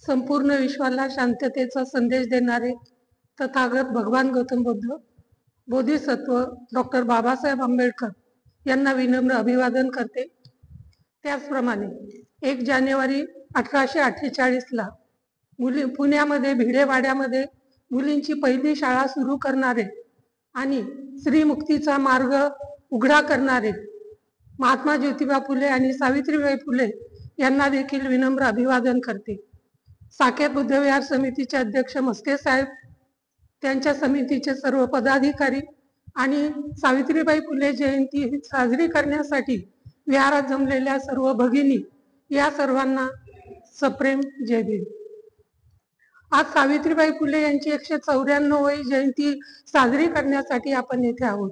संपूर्ण विश्वाला शांततेचा संदेश देणारे तथागत भगवान गौतम बुद्ध, बोधिसत्व डॉक्टर बाबासाहेब आंबेडकर यांना विनम्र अभिवादन करते. त्याचप्रमाणे 1 जानेवारी 1848ला पुण्यामध्ये भिडेवाड्यामध्ये मुलींची पहिली शाळा सुरू करणारे आणि स्त्रीमुक्तीचा मार्ग उघडा करणारे महात्मा ज्योतिबा फुले आणि सावित्रीबाई फुले यांना देखील विनम्र अभिवादन करते. साकेत बुद्धविहार समितीचे अध्यक्ष मस्के साहेब, त्यांच्या समितीचे सर्व पदाधिकारी आणि सावित्रीबाई फुले जयंती साजरी करण्यासाठी विहारात जमलेल्या सर्व भगिनी या सर्वांना सप्रेम जय भीम. आज सावित्रीबाई फुले यांची 194वी जयंती साजरी करण्यासाठी आपण येथे आहोत.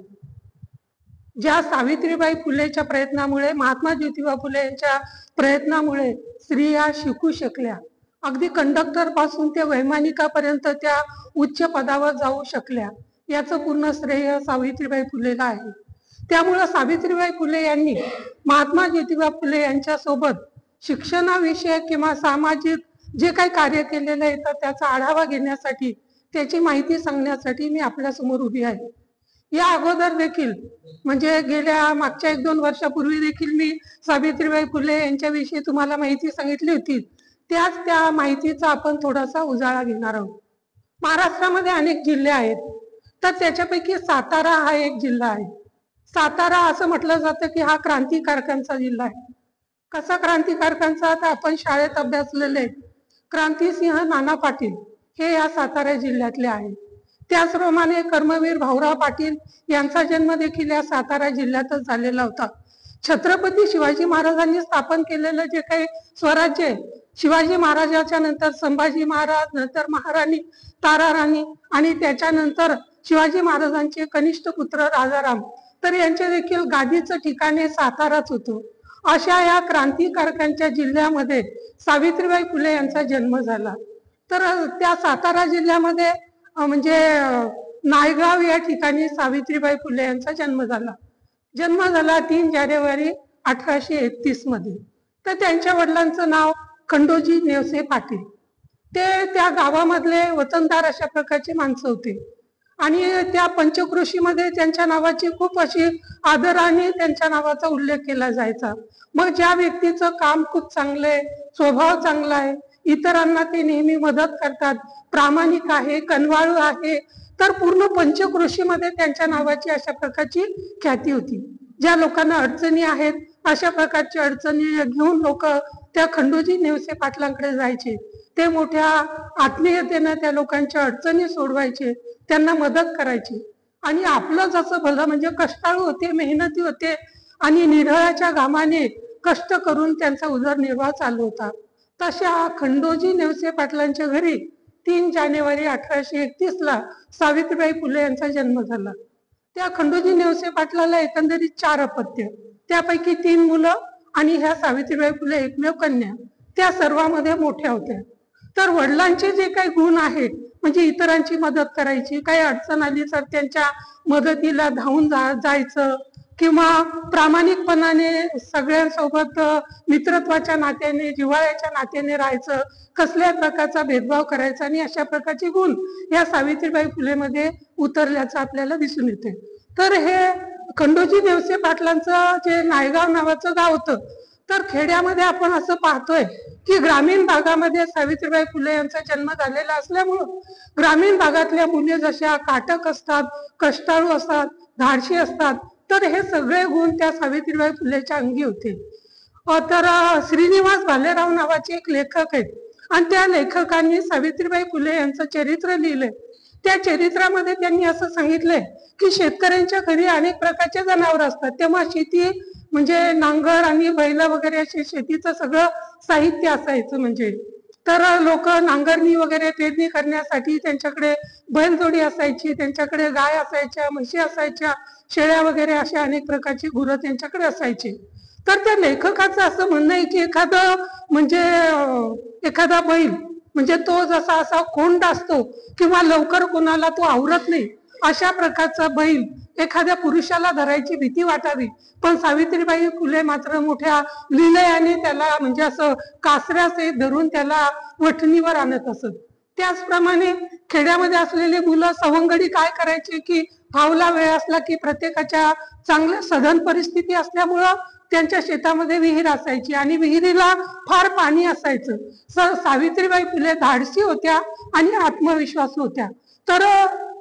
ज्या सावित्रीबाई फुलेच्या प्रयत्नामुळे, महात्मा ज्योतिबा फुले यांच्या प्रयत्नामुळे स्त्रिया शिकू शकल्या, अगदी कंडक्टर पासून ते वैमानिकापर्यंत त्या उच्च पदावर जाऊ शकल्या, याचं पूर्ण श्रेय सावित्रीबाई फुलेला आहे. त्यामुळे सावित्रीबाई फुले यांनी महात्मा ज्योतिबा फुले यांच्या सोबत शिक्षणाविषयक किंवा सामाजिक जे काही कार्य केलेलं आहे तर त्याचा आढावा घेण्यासाठी, त्याची माहिती सांगण्यासाठी मी आपल्या समोर उभी आहे. या अगोदर देखील म्हणजे गेल्या मागच्या 1-2 वर्षापूर्वी देखील मी सावित्रीबाई फुले यांच्याविषयी तुम्हाला माहिती सांगितली होती. त्या माहितीचा आपण थोडासा उजाळा घेणार आहोत. महाराष्ट्रामध्ये अनेक जिल्हे आहेत, तर त्याच्यापैकी सातारा हा एक जिल्हा आहे. सातारा असं म्हटलं जातं की हा क्रांतिकारकांचा जिल्हा आहे. कसा क्रांतिकारकांचा, तर आपण शाळेत अभ्यासलेले क्रांतिसिंह नाना पाटील हे या सातारा जिल्ह्यातले आहेत. त्याचप्रमाणे कर्मवीर भाऊराव पाटील यांचा जन्म देखील या सातारा जिल्ह्यातच झालेला होता. छत्रपती शिवाजी महाराजांनी स्थापन केलेलं जे काही स्वराज्य आहे, शिवाजी महाराजाच्या नंतर संभाजी महाराज, नंतर महाराणी ताराराणी आणि त्याच्यानंतर शिवाजी महाराजांचे कनिष्ठ पुत्र राजाराम, तर यांचे देखील गादीचं ठिकाणे साताराच होतं. अशा या क्रांतिकारकांच्या जिल्ह्यामध्ये सावित्रीबाई फुले यांचा जन्म झाला. तर त्या सातारा जिल्ह्यामध्ये म्हणजे नायगाव या ठिकाणी सावित्रीबाई फुले यांचा जन्म झाला. 3 जानेवारी 1831 मध्ये. तर त्यांच्या वडिलांचं नाव खंडोजी नेवसे पाटील. ते त्या गावामधले वतनदार अशा प्रकारचे माणसं होते आणि त्या पंचक्रोशीमध्ये त्यांच्या नावाची खूप अशी आदराने त्यांच्या नावाचा उल्लेख केला जायचा. मग ज्या व्यक्तीचं काम खूप चांगलं आहे, स्वभाव चांगला आहे, इतरांना ते नेहमी मदत करतात, प्रामाणिक आहे, कनवाळू आहे, तर पूर्ण पंचक्रोशीमध्ये त्यांच्या नावाची अशा प्रकारची ख्याती होती. ज्या लोकांना अडचणी आहेत अशा प्रकारची अडचणी घेऊन लोक त्या खंडोजी नेवसे पाटलांकडे जायचे. ते मोठ्या आत्मीयतेने त्या लोकांच्या अडचणी सोडवायचे, त्यांना मदत करायची आणि आपलं जसं भलं म्हणजे कष्टाळू होते, मेहनती होते आणि निरळाच्या घामाने कष्ट करून त्यांचा उदरनिर्वाह चालू होता. तशा खंडोजी नेवसे पाटलांच्या घरी 3 जानेवारी 1831ला सावित्रीबाई फुले यांचा जन्म झाला. त्या खंडोजी नेवसे पाटलाला एकंदरीत 4 अपत्य, त्यापैकी 3 मुलं आणि ह्या सावित्रीबाई फुले एकमेव कन्या, त्या सर्वांमध्ये मोठ्या होत्या. तर वडिलांचे जे काही गुण आहेत म्हणजे इतरांची मदत करायची, काही अडचण आली तर त्यांच्या मदतीला धावून जायचं किंवा प्रामाणिकपणाने सगळ्यांसोबत मित्रत्वाच्या नात्याने, जिव्हाळ्याच्या नात्याने राहायचं, कसल्या प्रकारचा भेदभाव करायचा आणि अशा प्रकारचे गुण या सावित्रीबाई फुलेमध्ये उतरल्याचं आपल्याला दिसून येते. तर हे खंडोजी नेवसे पाटलांचं जे नायगाव नावाचं गाव होतं, तर खेड्यामध्ये आपण असं पाहतोय की ग्रामीण भागामध्ये सावित्रीबाई फुले यांचा जन्म झालेला असल्यामुळं ग्रामीण भागातल्या मुली जशा काटक असतात, कष्टाळू असतात, धाडशी असतात, तर हे सगळे गुण त्या सावित्रीबाई फुलेच्या अंगी होते. तर श्रीनिवास भालेराव नावाचे एक लेखक आहेत आणि त्या लेखकांनी सावित्रीबाई फुले यांचं चरित्र लिहिलंय. त्या चरित्रामध्ये त्यांनी असं सांगितलंय की शेतकऱ्यांच्या घरी अनेक प्रकारचे जनावर असतात. तेव्हा शेती म्हणजे नांगर आणि बैल वगैरे असे शेतीचं सगळं साहित्य असायचं. म्हणजे तर लोक नांगरणी वगैरे पेरणी करण्यासाठी त्यांच्याकडे बैलजोडी असायची, त्यांच्याकडे गाय असायच्या, म्हशी असायच्या, शेळ्या वगैरे अशा अनेक प्रकारची गुरं त्यांच्याकडे असायची. तर त्या लेखकाचं असं म्हणणं आहे की एखादा बैल म्हणजे तो जसा असा कोंड असतो किंवा लवकर कोणाला तो आवरत नाही, अशा प्रकारचा बैल एखाद्या पुरुषाला धरायची भीती वाटावी, पण सावित्रीबाई फुले मात्र मोठ्या लिलयाने त्याला म्हणजे असं कासऱ्याचे धरून त्याला वठणीवर आणत असत. त्याचप्रमाणे खेड्यामध्ये असलेली मुलं सवंगडी काय करायची की फावला वेळ असला की प्रत्येकाच्या चांगल्या सधन परिस्थिती असल्यामुळं त्यांच्या शेतामध्ये विहीर असायची आणि विहिरीला फार पाणी असायचं. सावित्रीबाई फुले धाडसी होत्या आणि आत्मविश्वास होत्या. तर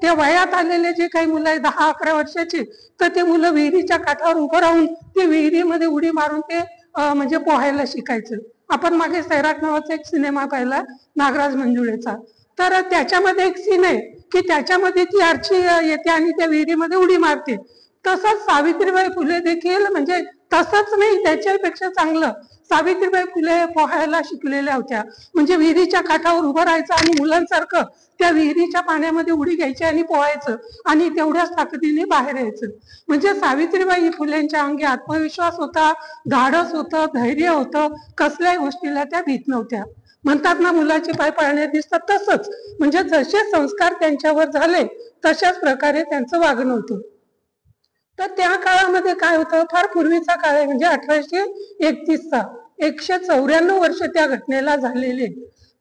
त्या वयात आलेले जे काही मुलं आहे 10-11 वर्षाचे, तर ते मुलं विहिरीच्या काठावर उभं राहून ते विहिरीमध्ये उडी मारून ते म्हणजे पोहायला शिकायचं. आपण मागे सैराट नावाचा एक सिनेमा पाहिला नागराज मंजुळेचा, तर त्याच्यामध्ये एक सीन आहे की त्याच्यामध्ये ती आरची येते आणि त्या विहिरीमध्ये उडी मारते. तसंच सावित्रीबाई फुले देखील म्हणजे तसंच नाही त्याच्यापेक्षा चांगलं सावित्रीबाई फुले पोहायला शिकलेल्या होत्या. म्हणजे विहिरीच्या काठावर उभं राहायचं आणि मुलांसारखं त्या विहिरीच्या पाण्यामध्ये उडी घ्यायची आणि पोहायचं आणि तेवढ्याच ताकदीने बाहेर यायचं. म्हणजे सावित्रीबाई फुलेंच्या अंगी आत्मविश्वास होता, धाडस होतं, धैर्य होतं, कसल्याही गोष्टीला त्या भीत नव्हत्या. म्हणतात ना मुलाचे पाय पळण्यात दिसतात, तसंच म्हणजे जसे संस्कार त्यांच्यावर झाले तशाच प्रकारे त्यांचं वागणं होतं. तर त्या काळामध्ये काय होतं, फार पूर्वीचा काळ आहे म्हणजे 1831चा, 194 वर्ष त्या घटनेला झालेले.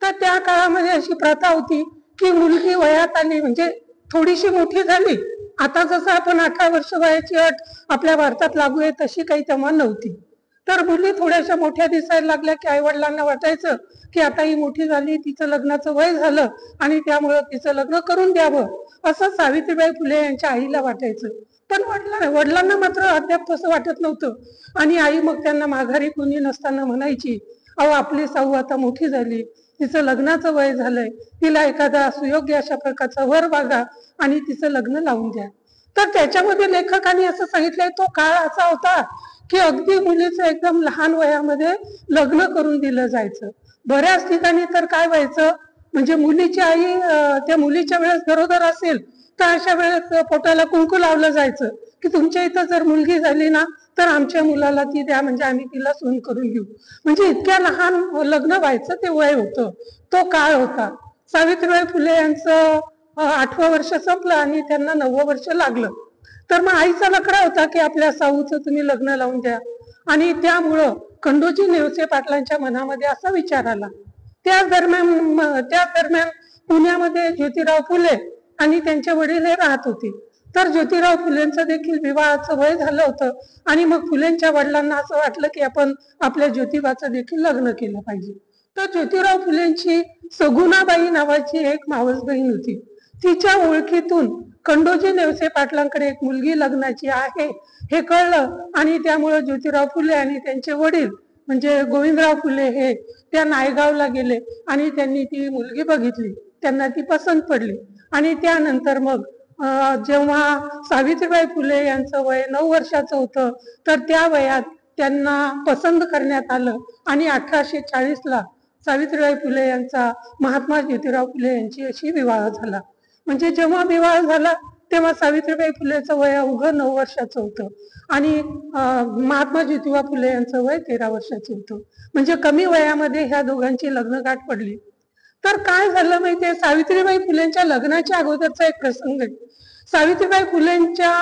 तर त्या काळामध्ये अशी प्रथा होती की मुलगी वयात आली म्हणजे थोडीशी मोठी झाली, आता जसं आपण 18 वर्ष वयाची अट आपल्या भारतात लागू आहे तशी काही तेव्हा नव्हती. तर मुली थोड्याशा मोठ्या दिसायला लागल्या की आई वडिलांना वाटायचं की आता ही मोठी झाली, तिचं लग्नाचं वय झालं आणि त्यामुळं तिचं लग्न करून द्यावं, असं सावित्रीबाई फुले यांच्या आईला वाटायचं. पण वडिलांना मात्र अद्याप तसं वाटत नव्हतं. आणि आई मग त्यांना माघारी कोणी नसताना म्हणायची, अहो आपली साऊ आता मोठी झाली, तिचं लग्नाचं वय झालंय, तिला एखादा सुयोग्य अशा प्रकारचा वर बघा आणि तिचं लग्न लावून द्या. तर त्याच्यामध्ये लेखकांनी असं सांगितलंय तो काळ असा होता की अगदी मुलीचं एकदम लहान वयामध्ये लग्न करून दिलं जायचं. बऱ्याच ठिकाणी तर काय व्हायचं म्हणजे मुलीची आई त्या मुलीच्या वेळेस गरोदर असेल तर अशा वेळेस पोटाला कुंकू लावलं जायचं की तुमच्या इथं जर मुलगी झाली ना तर आमच्या मुलाला ती द्या, म्हणजे आम्ही तिला सून करून घेऊ. म्हणजे इतक्या लहान लग्न व्हायचं ते वय होतं, तो काळ होता. सावित्रीबाई फुले यांचं 8वं वर्ष संपलं आणि त्यांना 9वं वर्ष लागलं. तर मग आईचा लकडा होता की आपल्या साऊचं तुम्ही लग्न लावून द्या. आणि त्यामुळं खंडोजी नेवसे पाटलांच्या मनामध्ये असा विचार आला. त्याच दरम्यान पुण्यामध्ये ज्योतिराव फुले आणि त्यांचे वडील हे राहत होते. तर ज्योतिराव फुलेंचं देखील विवाहाचं वय झालं होतं आणि मग फुलेंच्या वडिलांना असं वाटलं की आपण आपल्या ज्योतिबाचं देखील लग्न केलं पाहिजे. तर ज्योतिराव फुलेंची सगुणाबाई नावाची एक मावस बहीण होती. तिच्या ओळखीतून खंडोजी नेवसे पाटलांकडे एक मुलगी लग्नाची आहे हे कळलं आणि त्यामुळे ज्योतिराव फुले आणि त्यांचे वडील म्हणजे गोविंदराव फुले हे त्या नायगावला गेले आणि त्यांनी ती मुलगी बघितली, त्यांना ती पसंत पडली. आणि त्यानंतर मग जेव्हा सावित्रीबाई फुले यांचं वय 9 वर्षाचं होतं तर त्या वयात त्यांना पसंत करण्यात आलं आणि 1840ला सावित्रीबाई फुले यांचा महात्मा ज्योतिराव फुले यांची अशी विवाह झाला. म्हणजे जेव्हा विवाह झाला तेव्हा सावित्रीबाई फुलेचं वय अवघं 9 वर्षाचं होतं आणि महात्मा ज्योतिबा फुले यांचं वय 13 वर्षाचं होतं. म्हणजे कमी वयामध्ये ह्या दोघांची लग्नगाठ पडली. तर काय झालं माहितीये, सावित्रीबाई फुलेंच्या लग्नाच्या अगोदरचा एक प्रसंग आहे. सावित्रीबाई फुलेंच्या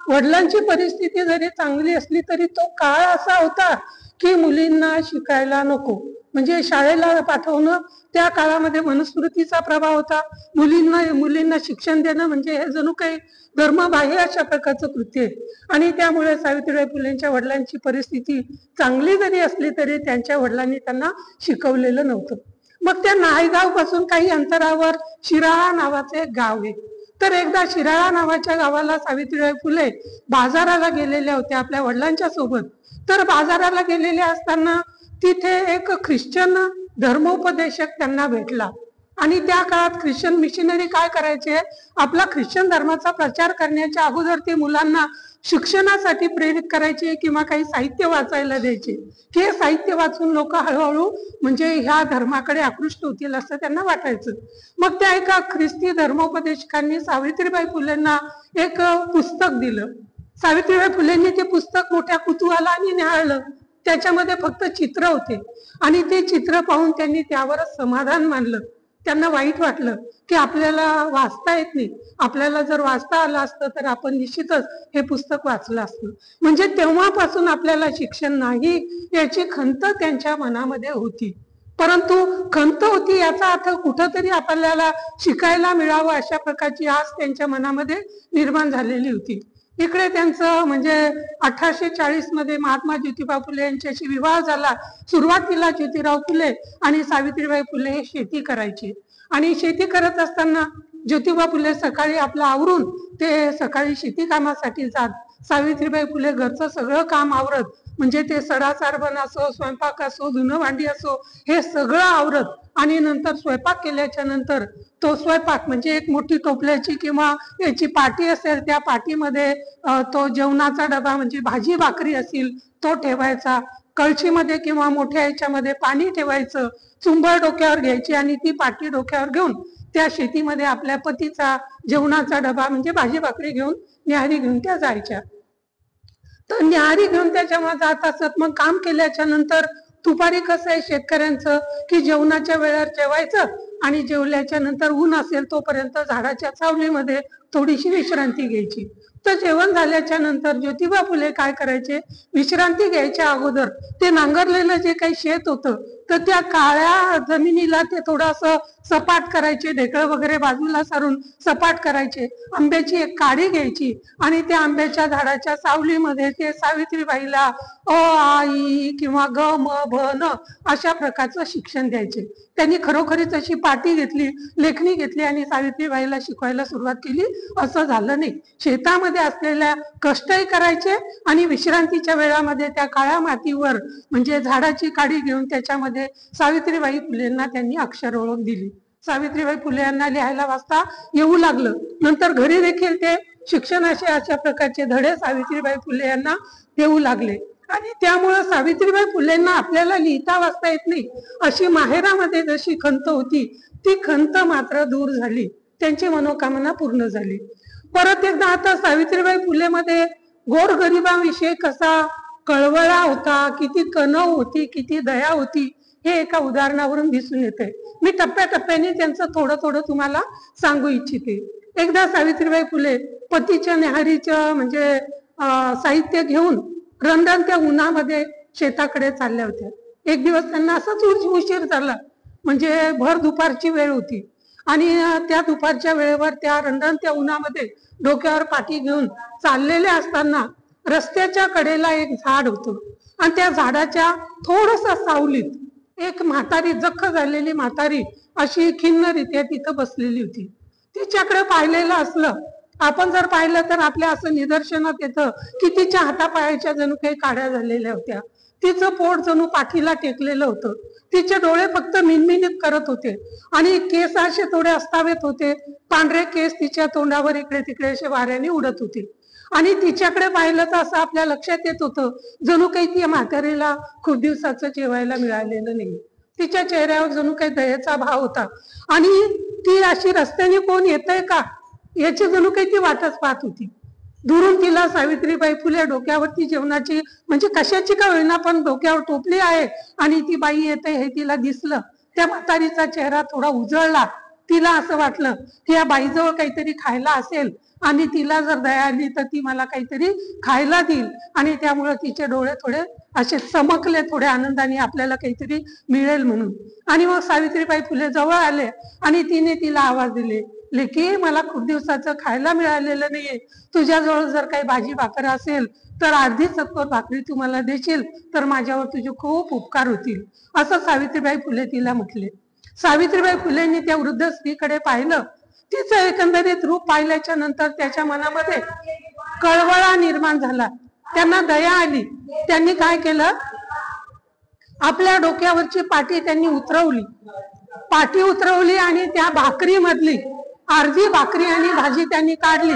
वडिलांची परिस्थिती जरी चांगली असली तरी तो काळ असा होता की मुलींना शिकायला नको, म्हणजे शाळेला पाठवणं त्या काळामध्ये मनुस्मृतीचा प्रभाव होता. मुलींना शिक्षण देणं म्हणजे हे जणू काही धर्मबाह्य अशा प्रकारचं कृत्य आहे. आणि त्यामुळे सावित्रीबाई फुलेंच्या वडिलांची परिस्थिती चांगली जरी असली तरी त्यांच्या वडिलांनी त्यांना शिकवलेलं नव्हतं. मग त्या नायगाव पासून काही अंतरावर शिराळा नावाचे एक गाव आहे. तर एकदा शिराळा नावाच्या गावाला सावित्रीबाई फुले बाजाराला गेलेल्या होत्या आपल्या वडिलांच्या सोबत. तर बाजाराला गेलेल्या असताना तिथे एक ख्रिश्चन धर्मोपदेशक त्यांना भेटला. आणि त्या काळात ख्रिश्चन मिशनरी काय करायचे, आपला ख्रिश्चन धर्माचा प्रचार करण्याच्या अगोदर ते मुलांना शिक्षणासाठी प्रेरित करायचे किंवा काही साहित्य वाचायला द्यायचे. हे साहित्य वाचून लोक हळूहळू म्हणजे ह्या धर्माकडे आकृष्ट होतील असं त्यांना वाटायचं. मग त्या एका ख्रिस्ती धर्मोपदेशकांनी सावित्रीबाई फुलेंना एक पुस्तक दिलं. सावित्रीबाई फुलेंनी ते पुस्तक मोठ्या कुतूहलाने निहाळलं. त्याच्यामध्ये फक्त चित्र होते आणि ते चित्र पाहून त्यांनी त्यावरच समाधान मानलं. त्यांना वाईट वाटलं की आपल्याला वाचता येत नाही, आपल्याला जर वाचता आलं असतं तर आपण निश्चितच हे पुस्तक वाचलं असतं. म्हणजे तेव्हापासून आपल्याला शिक्षण नाही याची खंत त्यांच्या मनामध्ये होती. परंतु खंत होती याचा अर्थ कुठंतरी आपल्याला शिकायला मिळावं अशा प्रकारची आस त्यांच्या मनामध्ये निर्माण झालेली होती. इकडे त्यांचं म्हणजे 1840 मध्ये महात्मा ज्योतिबा फुले यांच्याशी विवाह झाला. सुरुवातीला ज्योतिराव फुले आणि सावित्रीबाई फुले हे शेती करायचे आणि शेती करत असताना ज्योतिबा फुले सकाळी आपलं आवरून ते सकाळी शेती कामासाठी जात. सावित्रीबाई फुले घरचं सगळं काम आवरत, म्हणजे ते सडा सारबण असो, स्वयंपाक असो, धुणं भांडी असो, हे सगळं आवरत आणि नंतर स्वयंपाक केल्याच्या नंतर तो स्वयंपाक म्हणजे एक मोठी टोपल्याची किंवा याची पाटी असेल, त्या पाटीमध्ये तो जेवणाचा डबा म्हणजे भाजी भाकरी असेल तो ठेवायचा. कळशीमध्ये किंवा मोठ्या याच्यामध्ये पाणी ठेवायचं, चुंबळ डोक्यावर घ्यायची आणि ती पाटी डोक्यावर घेऊन त्या शेतीमध्ये आपल्या पतीचा जेवणाचा डबा म्हणजे भाजी भाकरी घेऊन न्याहारी घेऊन त्या जायच्या. तर न्याहारी घेऊन त्या जेव्हा जात असत, मग काम केल्याच्या नंतर दुपारी कसं आहे शेतकऱ्यांचं की जेवणाच्या वेळेवर जेवायचं आणि जेवल्याच्या नंतर ऊन असेल तोपर्यंत झाडाच्या सावलीमध्ये थोडीशी विश्रांती घ्यायची. तर जेवण झाल्याच्या नंतर ज्योतिबा फुले काय करायचे, विश्रांती घ्यायच्या अगोदर ते नांगरलेलं जे काही शेत होतं तर त्या काळ्या जमिनीला ते थोडंसं सपाट करायचे, ढेकळं वगैरे बाजूला सारून सपाट करायचे. आंब्याची एक काडी घ्यायची आणि त्या आंब्याच्या झाडाच्या सावलीमध्ये ते सावित्रीबाईला अ आ इ किंवा ग म भ न अशा प्रकारचं शिक्षण द्यायचे. त्यांनी खरोखरीच अशी पाटी घेतली, लेखणी घेतली आणि सावित्रीबाईला शिकवायला सुरुवात केली. असं झालं नाही, शेतामध्ये असलेल्या कष्टही करायचे आणि विश्रांतीच्या वेळामध्ये त्या काळ्या मातीवर म्हणजे झाडाची काडी घेऊन त्याच्यामध्ये सावित्रीबाई फुलेंना त्यांनी अक्षर ओळख दिली. सावित्रीबाई फुले यांना लिहायला वाचता येऊ लागलं. नंतर घरी देखील ते शिक्षणाचे अशा प्रकारचे धडे सावित्रीबाई फुले यांना देऊ लागले आणि त्यामुळं सावित्रीबाई फुलेंना आपल्याला लिहिता वाचता येत नाही अशी माहेरामध्ये जशी खंत होती ती खंत मात्र दूर झाली, त्यांची मनोकामना पूर्ण झाली. परत एकदा आता सावित्रीबाई फुले मध्ये गोरगरिबांविषयी कसा कळवळा होता, किती कणव होती, किती दया होती, हे एका उदाहरणावरून दिसून येते. मी टप्प्याटप्प्याने त्यांचं थोडं थोडं तुम्हाला सांगू इच्छिते. एकदा सावित्रीबाई फुले पतीच्या न्याहारीचं म्हणजे साहित्य घेऊन रंधण उन्हामध्ये शेताकडे चालल्या होत्या. एक दिवस त्यांना असंच उशीर झाला, म्हणजे भर दुपारची वेळ होती आणि त्या दुपारच्या वेळेवर त्या रंधण उन्हामध्ये डोक्यावर पाठी घेऊन चाललेल्या असताना रस्त्याच्या कडेला एक झाड होतं आणि त्या झाडाच्या थोडसा सावलीत एक म्हातारी, जख्ख झालेली म्हातारी अशी खिन्नरित्या तिथं बसलेली होती. तिच्याकडे पाहिलेलं असलं, आपण जर पाहिलं तर आपल्या असं निदर्शनात येतं की तिच्या हातापायाच्या जणू काही काड्या झालेल्या होत्या. तिचं पोट जणू पाठीला टेकलेलं होतं. तिचे डोळे फक्त मिनमिनीत करत होते आणि केस असे थोडे अस्तावेत होते. पांढरे केस तिच्या तोंडावर इकडे तिकडे असे वाऱ्याने उडत होते आणि तिच्याकडे पाहिलं तर असं आपल्या लक्षात येत होतं जणू काही ती म्हातारीला खूप दिवसाचं जेवायला मिळालेलं नाही. तिच्या चेहऱ्यावर जणू काही दयेचा भाव होता आणि ती अशी रस्त्याने कोण येतंय का याची जणू काही ती वाटच पाहत होती. दुरून तिला सावित्रीबाई फुले डोक्यावरती जेवणाची म्हणजे कशाची का होईना पण डोक्यावर टोपली आहे आणि ती बाई येते हे तिला दिसलं. त्या म्हातारीचा चेहरा थोडा उजळला. तिला असं वाटलं की या बाईजवळ काहीतरी खायला असेल आणि तिला जर दया आली तर ती मला काहीतरी खायला देईल आणि त्यामुळे तिचे डोळे थोडे असे चमकले, थोड्या आनंदाने आपल्याला काहीतरी मिळेल म्हणून. आणि मग सावित्रीबाई फुले जवळ आले आणि तिने तिला आवाज दिले, लेकी मला खूप दिवसाचं खायला मिळालेलं नाहीये, तुझ्याजवळ जर काही भाजी भाकर असेल तर अर्धी चतकोर भाकरी तू मला देशील तर माझ्यावर तुझे खूप उपकार होतील, असं सावित्रीबाई फुले तिला म्हटले. सावित्रीबाई फुलेंनी त्या वृद्ध स्त्रीकडे पाहिलं. तिचं एकंदरीत रूप पाहिल्याच्या नंतर त्याच्या मनामध्ये कळवळा निर्माण झाला, त्यांना दया आली. त्यांनी काय केलं, आपल्या डोक्यावरची पाटी त्यांनी उतरवली. पाटी उतरवली आणि त्या भाकरी मधली अर्धी भाकरी आणि भाजी त्यांनी काढली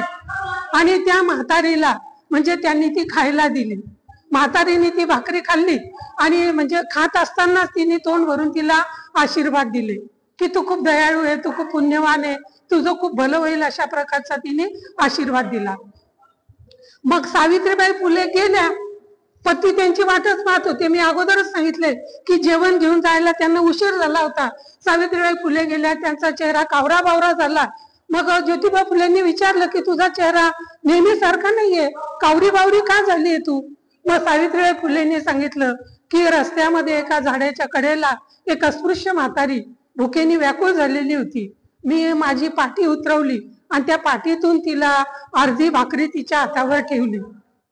आणि त्या म्हातारीला म्हणजे त्यांनी ती खायला दिली. म्हातारीने ती भाकरी खाल्ली आणि म्हणजे खात असतानाच तिने तोंड भरून तिला आशीर्वाद दिले की तू खूप दयाळू आहे, तू खूप पुण्यवान आहे, तुझं खूप भलं होईल, अशा प्रकारचा तिने आशीर्वाद दिला. मग सावित्रीबाई फुले गेल्या पती त्यांची वाटच पाहत होते. मी अगोदरच सांगितले की जेवण घेऊन जायला त्यांना उशीर झाला होता. सावित्रीबाई फुले गेल्या, त्यांचा चेहरा कावरा बावरा झाला. मग ज्योतिबा फुलेंनी विचारलं की तुझा चेहरा नेहमी सारखा नाहीये, कावरी बावरी का झालीये तू? मग सावित्रीबाई फुलेंनी सांगितलं की रस्त्यामध्ये एका झाडाच्या कडेला एक अस्पृश्य म्हातारी भुकेने व्याकुळ झालेली होती. मी माझी पाठी उतरवली आणि त्या पाठीतून तिला अर्धी भाकरी तिच्या हातावर ठेवली.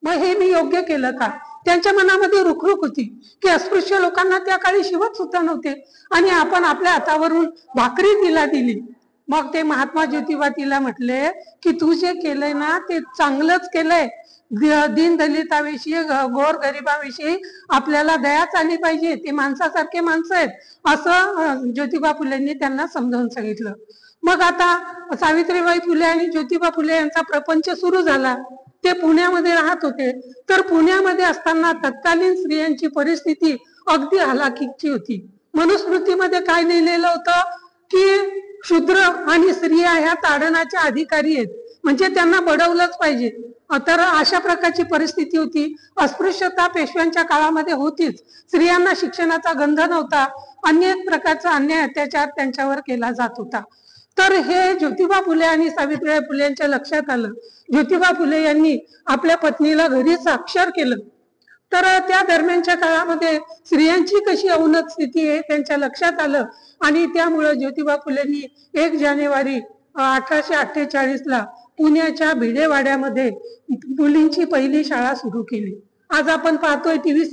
मग हे मी योग्य केलं का? त्यांच्या मनामध्ये रुखरुख होती की अस्पृश्य लोकांना त्या काळी शिवत सुद्धा नव्हते आणि आपण आपल्या हातावरून भाकरी तिला दिली. मग ते महात्मा ज्योतिबा तिला म्हटले की तू जे केलंय ना ते चांगलंच केलंय. दीन दलिताविषयी, गोर गरिबाविषयी आपल्याला दयाच आली पाहिजे. ते माणसासारखे माणसं आहेत, असं ज्योतिबा फुलेंनी त्यांना समजावून सांगितलं. मग आता सावित्रीबाई फुले आणि ज्योतिबा फुले यांचा प्रपंच सुरू झाला. ते पुण्यामध्ये राहत होते. तर पुण्यामध्ये असताना तत्कालीन स्त्रियांची परिस्थिती अगदी हलाखीची होती. मनुस्मृतीमध्ये काय लिहिलेलं होतं की शूद्र आणि स्त्रिया ह्या ताडनाच्या अधिकारी आहेत, म्हणजे त्यांना बडवलंच पाहिजे. तर अशा प्रकारची परिस्थिती होती. अस्पृश्यता पेशव्यांच्या काळामध्ये होतीच. स्त्रियांना शिक्षणाचा गंध नव्हता. अनेक प्रकारचा अन्याय अत्याचार त्यांच्यावर केला जात होता. तर हे ज्योतिबा फुले आणि सावित्रीबाई फुले यांच्या लक्षात आलं. ज्योतिबा फुले यांनी आपल्या पत्नीला घरी साक्षर केलं. तर त्या दरम्यानच्या काळामध्ये स्त्रियांची कशी अवनत स्थिती आहे त्यांच्या लक्षात आलं आणि त्यामुळे ज्योतिबा फुलेंनी 1 जानेवारी 1848 ला पुण्याच्या भिडेवाड्यामध्ये मुलींची पहिली शाळा सुरू केली. आज आपण पाहतोय टीव्ही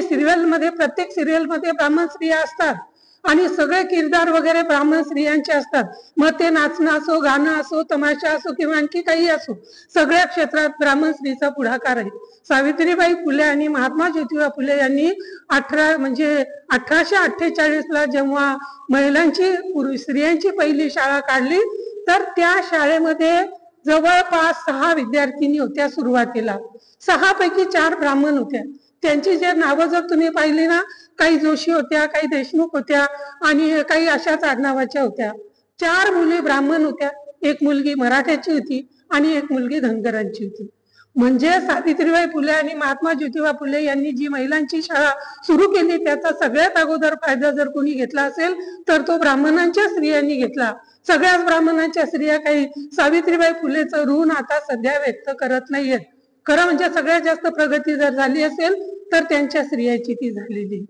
सिरियल मध्ये प्रत्येक सिरियल मध्ये ब्राह्मण स्त्रिया असतात आणि सगळे किरदार वगैरे ब्राह्मण स्त्रियांचे असतात. मग ते नाचणं असो, गाणं असो, तमाशा असो किंवा आणखी काही असो, सगळ्या क्षेत्रात ब्राह्मण स्त्रीचा पुढाकार आहे. सावित्रीबाई फुले आणि महात्मा ज्योतिबा फुले यांनी 1848 ला जेव्हा महिलांची स्त्रियांची पहिली शाळा काढली तर त्या शाळेमध्ये जवळपास 6 विद्यार्थिनी होत्या सुरुवातीला. 6 पैकी 4 ब्राह्मण होत्या. त्यांची जे नावं जर तुम्ही पाहिली ना, काही जोशी होत्या, काही देशमुख होत्या आणि काही अशाच आडनावाच्या होत्या. 4 मुली ब्राह्मण होत्या, 1 मुलगी मराठ्याची होती आणि 1 मुलगी धनगरांची होती. म्हणजे सावित्रीबाई फुले आणि महात्मा ज्योतिबा फुले यांनी जी महिलांची शाळा सुरू केली त्याचा सगळ्यात अगोदर फायदा जर कोणी घेतला असेल तर तो ब्राह्मणांच्या स्त्रियांनी घेतला. सगळ्याच ब्राह्मणांच्या स्त्रिया काही सावित्रीबाई फुलेचं ऋण आता सध्या व्यक्त करत नाहीयेत. खरं म्हणजे सगळ्यात जास्त प्रगती जर झाली असेल तर त्यांच्या स्त्रियाची ती झालेली.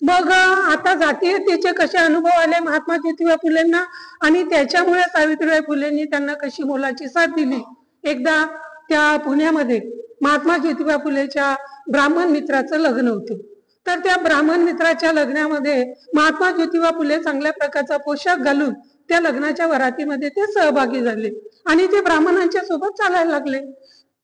मग आता जातीयतेचे कसे अनुभव आले महात्मा ज्योतिबा फुलेंना आणि त्याच्यामुळे सावित्रीबाई फुलेंनी त्यांना कशी मोलाची साथ दिली. एकदा त्या पुण्यामध्ये महात्मा ज्योतिबा फुलेच्या ब्राह्मण मित्राचं लग्न होतं. तर त्या ब्राह्मण मित्राच्या लग्नामध्ये महात्मा ज्योतिबा फुले चांगल्या प्रकारचा पोशाख घालून त्या लग्नाच्या वरातीमध्ये ते सहभागी झाले आणि ते ब्राह्मणांच्या सोबत चालायला लागले.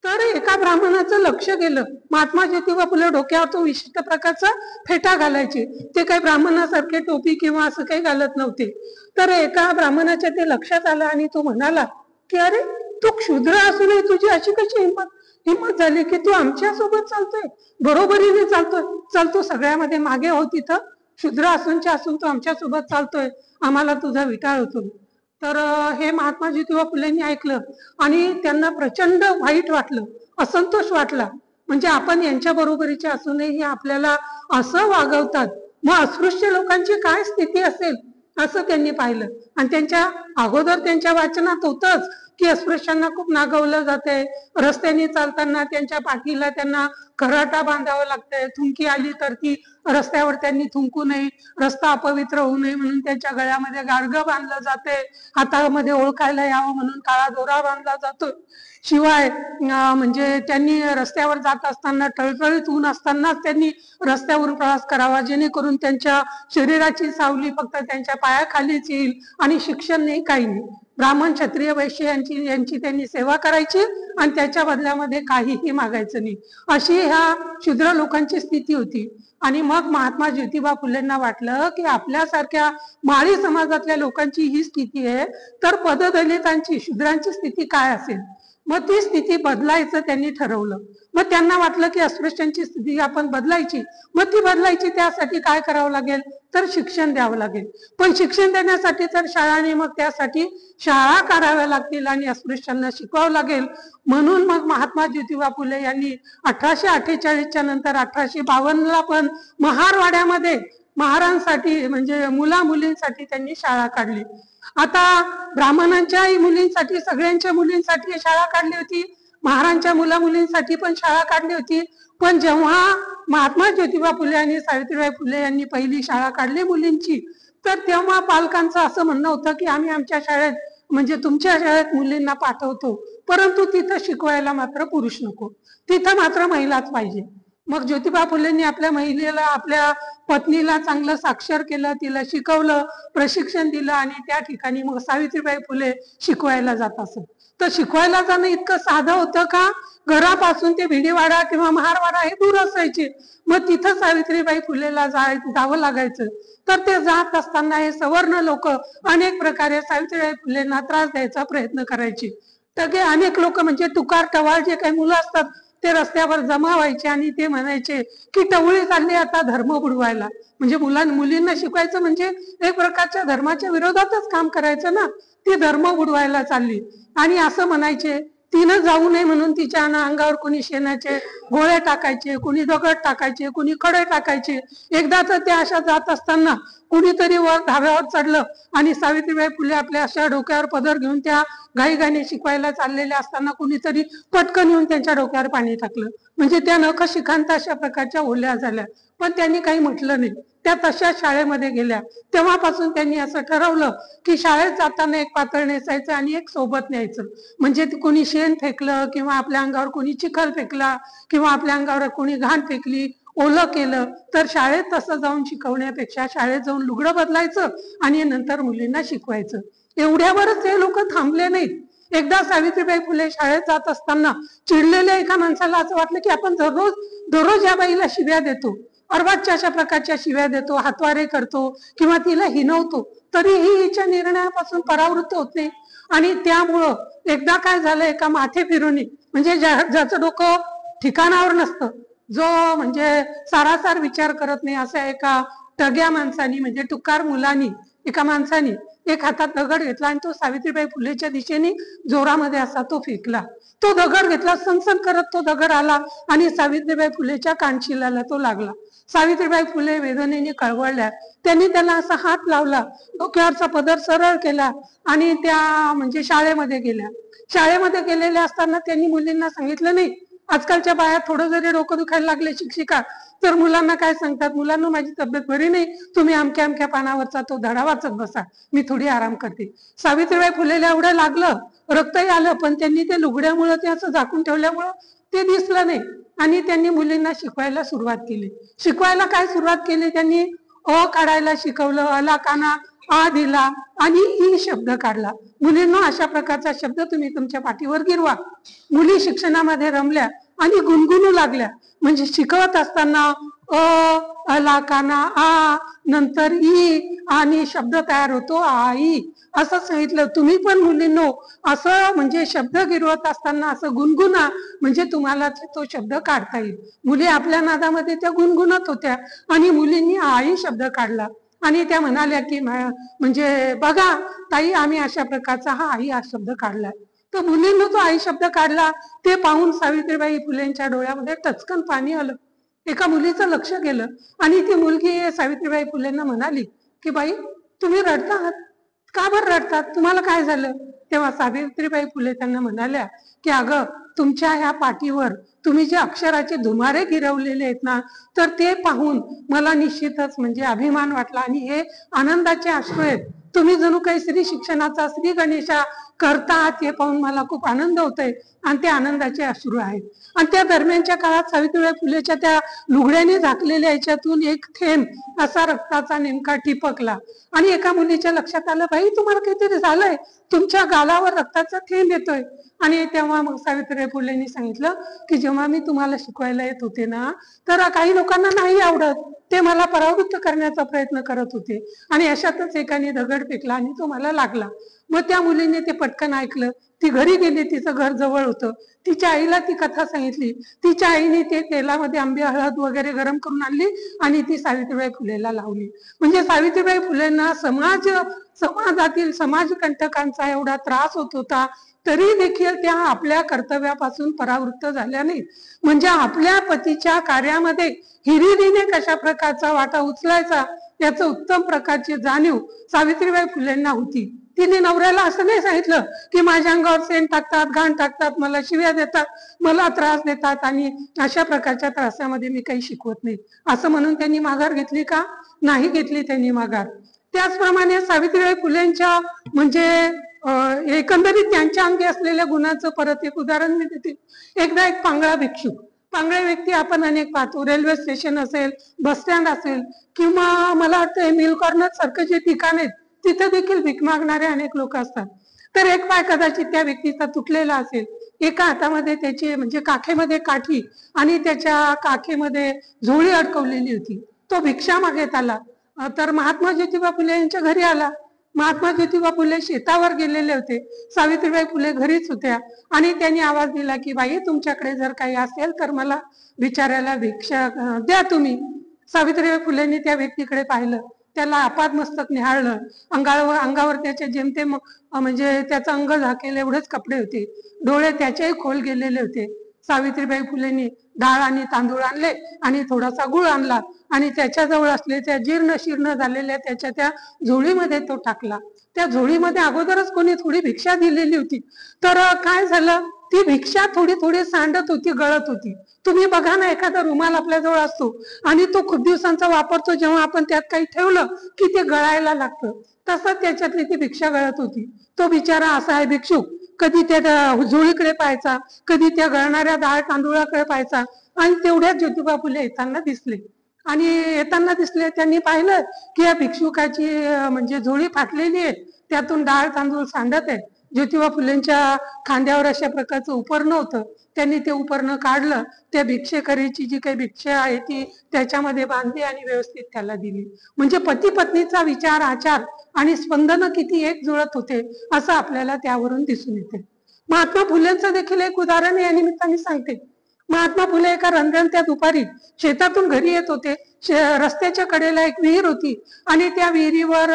तर एका ब्राह्मणाचं लक्ष गेलं. महात्मा ज्योतिबा फुले डोक्यावर तो विशिष्ट प्रकारचा फेटा घालायचे. ते काही ब्राह्मणासारखे टोपी किंवा असं काही घालत नव्हते. तर एका ब्राह्मणाच्या ते लक्षात आलं आणि तो म्हणाला की अरे तू क्षुद्र असूनही तुझी अशी कशी हिंमत झाली की तू आमच्या सोबत चालतोय, बरोबरीने चालतो सगळ्यामध्ये मागे हो, तिथं क्षुद्र असून तो आमच्या सोबत चालतोय, आम्हाला तुझा विटाळ होतो. तर हे महात्मा ज्योतिबा फुलेंनी ऐकलं आणि त्यांना प्रचंड वाईट वाटलं, असंतोष वाटला. म्हणजे आपण यांच्या बरोबरीचे असूनही आपल्याला असं वागवतात, मग अस्पृश्य लोकांची काय स्थिती असेल असं त्यांनी पाहिलं. आणि त्यांच्या अगोदर त्यांच्या वाचनात होतच की अस्पृश्यांना खूप नागवलं जाते. रस्त्याने चालताना त्यांच्या पाठीला त्यांना खराटा बांधावं लागतंय. थुंकी आली तर ती रस्त्यावर त्यांनी थुंकू नये, रस्ता अपवित्र होऊ नये म्हणून त्यांच्या गळ्यामध्ये गाडगं बांधलं जाते. हातामध्ये ओळखायला यावं म्हणून काळा दोरा बांधला जातो. शिवाय म्हणजे त्यांनी रस्त्यावर जात असताना टळटळीत ऊन असतानाच त्यांनी रस्त्यावरून प्रवास करावा, जेणेकरून त्यांच्या शरीराची सावली फक्त त्यांच्या पायाखालीच येईल आणि शिक्षण नाही, काही नाही. ब्राह्मण, क्षत्रिय, वैश्य यांची त्यांनी सेवा करायची आणि त्याच्या बदल्यामध्ये काहीही मागायचं नाही, अशी ह्या शूद्र लोकांची स्थिती होती. आणि मग महात्मा ज्योतिबा फुलेंना वाटलं की आपल्यासारख्या माळी समाजातल्या लोकांची ही स्थिती आहे तर पददलितांची, शूद्रांची स्थिती काय असेल. मग ती स्थिती बदलायचं त्यांनी ठरवलं. मग त्यांना वाटलं की अस्पृश्यांची स्थिती आपण बदलायची. मग ती बदलायची त्यासाठी काय करावं लागेल, तर शिक्षण द्यावं लागेल. पण शिक्षण देण्यासाठी तर शाळांनी मग त्यासाठी शाळा काढाव्या लागतील आणि अस्पृश्यांना शिकवावं लागेल. म्हणून मग महात्मा ज्योतिबा फुले यांनी 1848च्या नंतर 1852ला पण महारवाड्यामध्ये महारांसाठी म्हणजे मुला मुलींसाठी त्यांनी शाळा काढली. आता ब्राह्मणांच्याही मुलींसाठी, सगळ्यांच्या मुलींसाठी शाळा काढली होती, महारांच्या मुला मुलींसाठी पण शाळा काढली होती. पण जेव्हा महात्मा ज्योतिबा फुले आणि सावित्रीबाई फुले यांनी पहिली शाळा काढली मुलींची, तर तेव्हा पालकांचं असं म्हणणं होतं की आम्ही आमच्या शाळेत म्हणजे तुमच्या शाळेत मुलींना पाठवतो, परंतु तिथं शिकवायला मात्र पुरुष नको, तिथं मात्र महिलाच पाहिजे. मग ज्योतिबा फुलेंनी आपल्या महिलेला, आपल्या पत्नीला चांगलं साक्षर केलं, तिला शिकवलं, प्रशिक्षण दिलं आणि त्या ठिकाणी मग सावित्रीबाई फुले शिकवायला जात असत. तर शिकवायला जाणं इतकं साधं होतं का, घरापासून ते भिडेवाडा किंवा महारवाडा हे दूर असायचे. मग तिथं सावित्रीबाई फुलेला जावं लागायचं. तर ते जात असताना हे सवर्ण लोक अनेक प्रकारे सावित्रीबाई फुलेंना त्रास द्यायचा प्रयत्न करायचे. तर अनेक लोक म्हणजे तुकार टवाळ जे काही मुलं असतात ते रस्त्यावर जमा व्हायचे आणि ते म्हणायचे की टवळी चालली आता धर्म बुडवायला. म्हणजे मुलींना शिकवायचं म्हणजे एक प्रकारच्या धर्माच्या विरोधातच काम करायचं ना, ती धर्म बुडवायला चालली. आणि असं म्हणायचे, तिनं जाऊ नये म्हणून तिच्या अंगावर कोणी शेणाचे गोळे टाकायचे, कोणी दगड टाकायचे, कोणी खडे टाकायचे. एकदा तर त्या अशा जात असताना कुणीतरी वर धाब्यावर चढलं आणि सावित्रीबाई फुले आपल्या अशा डोक्यावर पदर घेऊन त्या गाई शिकवायला चाललेल्या असताना कुणीतरी पटकन येऊन त्यांच्या डोक्यावर पाणी टाकलं. म्हणजे त्या नखशिखांत अशा प्रकारच्या ओल्या झाल्या. पण त्यांनी काही म्हटलं नाही, त्या तशा शाळेमध्ये गेल्या. तेव्हापासून त्यांनी असं ठरवलं की शाळेत जाताना एक पातळ नेसायचं आणि एक सोबत न्यायचं. म्हणजे कोणी शेण फेकलं किंवा आपल्या अंगावर कोणी चिखल फेकला किंवा आपल्या अंगावर कोणी घाण फेकली, ओलं केलं, तर शाळेत तसं जाऊन शिकवण्यापेक्षा शाळेत जाऊन लुगडं बदलायचं आणि नंतर मुलींना शिकवायचं. एवढ्यावरच हे लोक थांबले नाहीत. एकदा सावित्रीबाई फुले शाळेत जात असताना चिडलेल्या एका माणसाला असं वाटलं की आपण दररोज या बाईला शिव्या देतो, अर्वाच्य अशा प्रकारच्या शिव्या देतो, हातवारे करतो किंवा तिला हिनवतो, तरीही हिच्या निर्णयापासून परावृत्त होत नाही. आणि त्यामुळं एकदा काय झालं, एका माथे फिरुनी म्हणजे ज्याचं डोकं ठिकाणावर नसतं, जो म्हणजे सारासार विचार करत नाही, अशा एका टग्या माणसानी म्हणजे टुकार मुलानी एका माणसानी एक हातात दगड घेतला आणि तो सावित्रीबाई फुलेच्या दिशेने जोरामध्ये असा तो फेकला. तो दगड घेतला, सनसन करत तो दगड आला आणि सावित्रीबाई फुलेच्या कानशिलाला तो लागला. सावित्रीबाई फुले वेदनेने कळवळल्या. त्यांनी त्याला असा हात लावला, डोक्यावरचा पदर सरळ केला आणि त्या म्हणजे शाळेमध्ये गेल्या. शाळेमध्ये गेलेल्या असताना त्यांनी मुलींना सांगितलं नाही. आजकालच्या बाया थोडं जरी डोकं दुखायला लागले शिक्षिका तर मुलांना काय सांगतात, मुलांना माझी तब्येत बरी नाही, तुम्ही अमक्या अमक्या पानावरचा तो धडा वाचत बसा, मी थोडी आराम करते. सावित्रीबाई फुलेला एवढं लागलं, रक्तही आलं, पण त्यांनी ते लुगड्यामुळं ते असं झाकून ठेवल्यामुळं ते दिसलं नाही आणि त्यांनी मुलींना शिकवायला सुरुवात केली. शिकवायला काय सुरुवात केली, त्यांनी अ काढायला शिकवलं, अला काना आ दिला आणि ई शब्द काढला. मुलींना अशा प्रकारचा शब्द तुम्ही तुमच्या पाठीवर गिरवा. मुली शिक्षणामध्ये रमल्या आणि गुणगुणू लागल्या. म्हणजे शिकवत असताना अ, अला काना आ, नंतर ई आणि शब्द तयार होतो आई, असं सांगितलं. तुम्ही पण मुलींनो असं म्हणजे शब्द गिरवत असताना असं गुणगुणा, म्हणजे तुम्हाला तो शब्द काढता येईल. मुली आपल्या नादामध्ये त्या गुणगुणत होत्या आणि मुलींनी आई शब्द काढला आणि त्या म्हणाल्या की म्हणजे बघा ताई, आम्ही अशा प्रकारचा हा आई हा शब्द काढलाय. तर मुलींना तो आई शब्द काढला ते पाहून सावित्रीबाई फुलेंच्या डोळ्यामध्ये टचकन पाणी आलं. एका मुलीचं लक्ष गेलं आणि ती मुलगी सावित्रीबाई फुलेंना म्हणाली की बाई, तुम्ही रडता आहात का, बरं रडतात, तुम्हाला काय झालं? तेव्हा सावित्रीबाई फुले त्यांना म्हणाल्या की अगं, तुमच्या ह्या पाठीवर तुम्ही जे अक्षराचे धुमारे गिरवलेले आहेत ना, तर ते पाहून मला निश्चितच म्हणजे अभिमान वाटला आणि हे आनंदाचे अश्रू आहेत. तुम्ही जणू काही श्री शिक्षणाचा, श्री गणेशा करता आहात हे पाहून मला खूप आनंद होतोय आणि ते आनंदाचे अश्रू आहेत. आणि त्या दरम्यानच्या काळात सावित्रीबाई फुलेच्या त्या लुगड्याने झाकलेल्या याच्यातून एक थेंब असा रक्ताचा नेमका टिपकला आणि एका मुलीच्या लक्षात आलं, बाई तुम्हाला काहीतरी झालंय, तुमच्या गालावर रक्ताचा थेंब येतोय. आणि तेव्हा मग सावित्रीबाई फुलेंनी सांगितलं की जेव्हा मी तुम्हाला शिकवायला येत होते ना, तर काही लोकांना नाही आवडत, ते मला परावृत्त करण्याचा प्रयत्न करत होते आणि अशातच एकाने दगड फेकला आणि तो मला लागला. मग त्या मुलीने ते पटकन ऐकलं, ती घरी गेली, तिचं घर जवळ होतं, तिच्या आईला ती कथा सांगितली. तिच्या आईने ते तेलामध्ये आंबे हळद वगैरे गरम करून आणली आणि ती सावित्रीबाई फुलेला लावली. म्हणजे सावित्रीबाई फुलेंना समाजातील समाजकंटकांचा एवढा त्रास होत होता, तरी देखील त्या आपल्या कर्तव्यापासून परावृत्त झाल्या नाहीत. म्हणजे आपल्या पतीच्या कार्यामध्ये हिरिरीने कशा प्रकारचा वाटा उचलायचा याचं उत्तम प्रकारची जाणीव सावित्रीबाई फुलेंना होती. तिने नवऱ्याला असं नाही सांगितलं की माझ्या अंगावर सेंट टाकतात, घाण टाकतात, मला शिव्या देतात, मला त्रास देतात आणि अशा प्रकारच्या त्रासामध्ये मी काही शिकवत नाही, असं म्हणून त्यांनी माघार घेतली का? नाही घेतली त्यांनी माघार. त्याचप्रमाणे सावित्रीबाई फुलेंच्या म्हणजे एकंदरीत त्यांच्या अंगी असलेल्या गुणाचं परत एक उदाहरण मी देते. एकदा एक पांगळा भिक्षुक, पांगळे व्यक्ती आपण अनेक पाहतो, रेल्वे स्टेशन असेल, बस स्टँड असेल, किंवा मला वाटतं मिल कॉर्नर सारखं जे ठिकाण आहेत तिथे देखील भीक मागणारे अनेक लोक असतात. तर एक पाय कदाचित त्या व्यक्तीचा तुटलेला असेल, एका हातामध्ये त्याची म्हणजे काखेमध्ये काठी आणि त्याच्या काखेमध्ये झोळी अडकवलेली होती. तो भिक्षा मागत आला. तर महात्मा ज्योतिबा फुले यांच्या घरी आला. महात्मा ज्योतिबा फुले शेतावर गेलेले होते, सावित्रीबाई फुले घरीच होत्या आणि त्यांनी आवाज दिला की बाई, तुमच्याकडे जर काही असेल तर मला बिचाऱ्याला भिक्षा द्या तुम्ही. सावित्रीबाई फुलेंनी त्या व्यक्तीकडे पाहिलं, त्याला आपादमस्तक निहाळलं. अंगावर त्याचे जेमतेम म्हणजे त्याचं अंग झाकेल एवढेच कपडे होते, डोळे त्याच्याही खोल गेलेले होते. सावित्रीबाई फुलेंनी डाळ आणि तांदूळ आणले आणि थोडासा गुळ आणला आणि त्याच्याजवळ असले त्या जीर्ण शीर्ण झालेल्या त्याच्या त्या झोळीमध्ये तो टाकला. त्या झोळीमध्ये अगोदरच कोणी थोडी भिक्षा दिलेली होती. तर काय झालं, ती भिक्षा थोडी थोडी सांडत होती, गळत होती. तुम्ही बघा ना, एखादा रुमाल आपल्याजवळ असतो आणि तो खूप दिवसांचा वापरतो, जेव्हा आपण त्यात काही ठेवलं की ते गळायला लागतं, तसंच त्याच्यातली ती भिक्षा गळत होती. तो बिचारा असा आहे भिक्षुक, कधी त्या झोळीकडे पाहायचा, कधी त्या गळणाऱ्या डाळ तांदूळाकडे पाहायचा. आणि तेवढ्यात ज्योतिबा फुले येताना दिसले आणि येताना दिसले त्यांनी पाहिलं की या भिक्षुकाची म्हणजे झोळी फाटलेली आहे, त्यातून डाळ तांदूळ सांडत आहे. ज्योतिबा फुलेंच्या खांद्यावर अशा प्रकारचं उपरणं होतं. त्यांनी ते उपरणं काढलं, त्या भिक्षेकरीची जी काही भिक्षा आहे ती त्याच्यामध्ये बांधली आणि व्यवस्थित त्याला दिली. म्हणजे पती पत्नीचा विचार, आचार आणि स्पंदन किती एक जुळत होते असं आपल्याला त्यावरून दिसून येते. महात्मा फुलेंचं देखील एक उदाहरण या निमित्ताने सांगते. महात्मा फुले एका रणरणत्या दुपारी शेतातून घरी येत होते. रस्त्याच्या कडेला एक विहीर होती आणि त्या विहिरीवर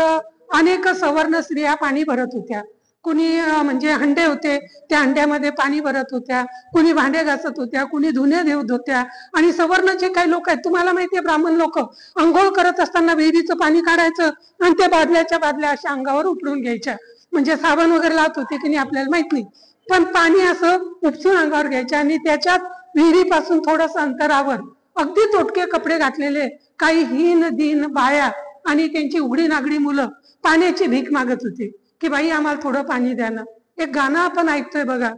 अनेक सवर्ण स्त्रिया पाणी भरत होत्या. कुणी म्हणजे हंडे होते, त्या हंड्यामध्ये पाणी भरत होत्या, कुणी भांडे घासत होत्या, कुणी धुणे देत होत्या. आणि सवर्ण जे काही लोक आहेत, तुम्हाला माहितीये ब्राह्मण लोक अंघोळ करत असताना विहिरीचं पाणी काढायचं आणि त्या बादल्याच्या बादल्या अशा अंगावर उपडून घ्यायच्या. म्हणजे साबण वगैरे लावत होते की नाही आपल्याला माहित नाही, पण पाणी असं उपसून अंगावर घ्यायचं आणि त्याच्यात विहिरीपासून थोडस अंतरावर अगदी तोटके कपडे घातलेले काही हीन दीन बाया आणि त्यांची उघडी नागडी मुलं पाण्याची भीक मागत होती की बाई आम्हाला थोडं पाणी द्या ना. एक गाणं आपण ऐकतोय बघा,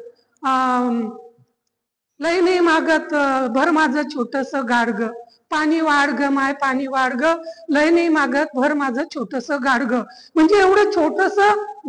लय नाही मागत भर माझं छोटस गाडग, पाणी वाढग माय पाणी वाढग, लय नाही मागत भर माझं छोटस गाडग. म्हणजे एवढं छोटस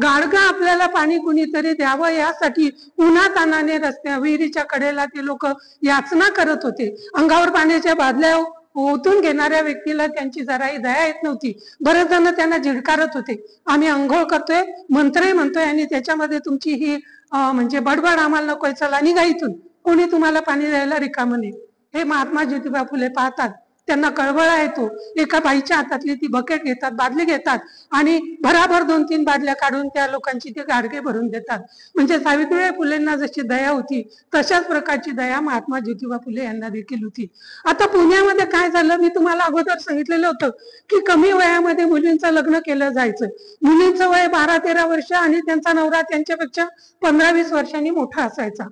गाडग आपल्याला पाणी कुणीतरी द्यावं यासाठी उन्हातानाने रस्त्या विहिरीच्या कडेला ते लोक याचना करत होते. अंगावर पाण्याच्या बादल्या ओतून घेणाऱ्या व्यक्तीला त्यांची जराही दया येत नव्हती. बरेच जण त्यांना झिडकारत होते, आम्ही अंघोळ करतोय, मंत्रही म्हणतोय आणि त्याच्यामध्ये तुमची ही म्हणजे बडबड आम्हाला नकोय, चला निघा इथून, कोणी तुम्हाला पाणी द्यायला रिकामं नाही. हे महात्मा ज्योतिबा फुले पाहतात, त्यांना कळवळा येतो. एका बाईच्या हातातली ती बकेट घेतात, बादली घेतात आणि भराभर 2-3 बादल्या काढून त्या लोकांची ते गाडगे भरून देतात. म्हणजे सावित्रीबाई फुलेंना जशी दया होती तशाच प्रकारची दया महात्मा ज्योतिबा फुले यांना देखील होती. आता पुण्यामध्ये काय झालं, मी तुम्हाला अगोदर सांगितलेलं होतं की कमी वयामध्ये मुलींचं लग्न केलं जायचं. मुलींचं वय 12-13 वर्ष आणि त्यांचा नवरा त्यांच्यापेक्षा 15-20 वर्षांनी मोठा असायचा.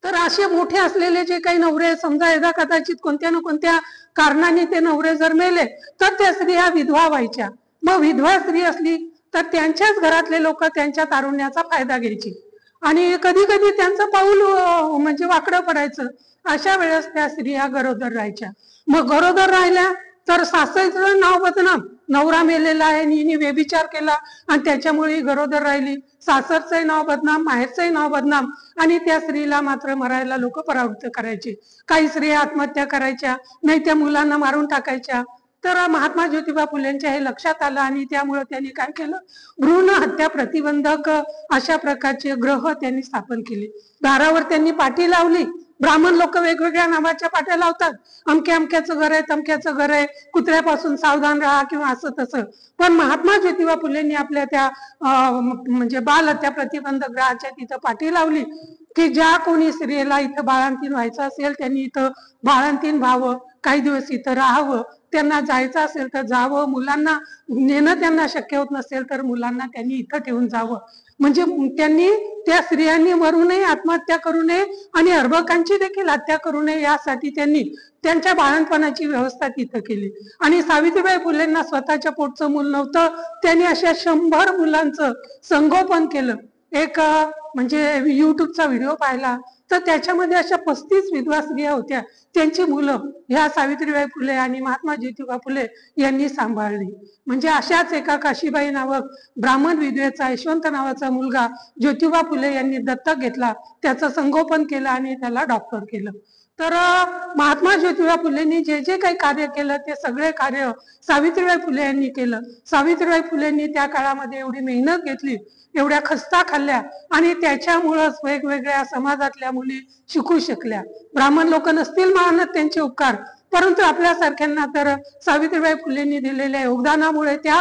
तर असे मोठे असलेले जे काही नवरे, समजा एकदा कदाचित कोणत्या ना कोणत्या कारणाने ते नवरे जर मेले तर त्या स्त्रिया विधवा व्हायच्या. मग विधवा स्त्री असली तर त्यांच्याच घरातले लोक त्यांच्या तारुण्याचा फायदा घ्यायचे आणि कधी कधी त्यांचं पाऊल म्हणजे वाकडं पडायचं. अशा वेळेस त्या स्त्रिया गरोदर राहायच्या. मग गरोदर राहिल्या तर सासरचं नाव बदनाम, नवरा मेलेला आहे आणि हिने व्यभिचार केला आणि त्याच्यामुळे गरोदर राहिली. सासरचंही नाव बदनाम, माहेरचंही नाव बदनाम आणि त्या स्त्रीला मात्र मरायला लोक परावृत्त करायचे. काही स्त्रिया आत्महत्या करायच्या, नाही त्या मुलांना मारून टाकायच्या. तर महात्मा ज्योतिबा फुलेंच्या हे लक्षात आलं आणि त्यामुळे त्यांनी काय केलं, भ्रूण हत्या प्रतिबंधक अशा प्रकारचे ग्रह त्यांनी स्थापन केले. दारावर त्यांनी पाटी लावली. ब्राह्मण लोक वेगवेगळ्या नावाच्या पाट्या लावतात, अमक्या अमक्याचं घर आहे, तमक्याचं घर आहे, कुत्र्यापासून सावधान राहा किंवा असं तसं. पण महात्मा ज्योतिबा फुलेंनी आपल्या त्या म्हणजे बाल हत्या प्रतिबंधक ग्रहाच्या तिथं पाठी लावली की ज्या कोणी स्त्रीला इथं बाळंतीण व्हायचं असेल त्यांनी इथं बाळंतीण व्हावं, काही दिवस इथं राहावं, त्यांना जायचं असेल तर जावं, मुलांना नेणं त्यांना शक्य होत नसेल तर मुलांना त्यांनी इथं ठेवून जावं. म्हणजे त्यांनी त्या स्त्रियांनी मरू नये, आत्महत्या करू नये आणि अर्भकांची देखील हत्या करू नये यासाठी त्यांनी त्यांच्या बाळणपणाची व्यवस्था तिथं केली. आणि सावित्रीबाई फुलेंना स्वतःच्या पोटचं मूल नव्हतं, त्यांनी अशा 100 मुलांचं संगोपन केलं. एक म्हणजे युट्यूबचा व्हिडिओ पाहिला तर त्याच्यामध्ये अशा 35 विधवा स्त्रिया होत्या, त्यांची मुलं ह्या सावित्रीबाई फुले आणि महात्मा ज्योतिबा फुले यांनी सांभाळली. म्हणजे अशाच एका काशीबाई नावक ब्राह्मण विधवेचा यशवंत नावाचा मुलगा ज्योतिबा फुले यांनी दत्तक घेतला, त्याचं संगोपन केलं आणि त्याला डॉक्टर केलं. तर महात्मा ज्योतिबा फुलेंनी जे जे काही कार्य केलं ते सगळे कार्य सावित्रीबाई फुले यांनी केलं. सावित्रीबाई फुलेंनी त्या काळामध्ये एवढी मेहनत घेतली, एवढ्या खस्ता खाल्ल्या आणि त्याच्यामुळंच वेगवेगळ्या समाजातल्या मुली शिकू शकल्या. ब्राह्मण लोक नसतील मानत त्यांचे उपकार, परंतु आपल्यासारख्यांना तर सावित्रीबाई फुलेंनी दिलेल्या योगदानामुळे त्या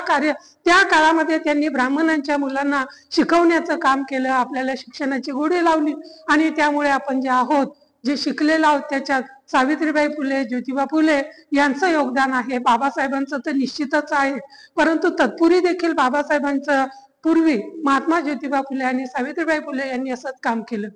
काळामध्ये त्यांनी ब्राह्मणांच्या मुलांना शिकवण्याचं काम केलं, आपल्याला शिक्षणाची गोडी लावली आणि त्यामुळे आपण जे आहोत, जे शिकलेलो आहोत त्याच्यात सावित्रीबाई फुले, ज्योतिबा फुले यांचं योगदान आहे. बाबासाहेबांचं तर निश्चितच आहे, परंतु तत्पूर्वी देखील बाबासाहेबांचं पूर्वी महात्मा ज्योतिबा फुले आणि सावित्रीबाई फुले यांनी असंच काम केलं.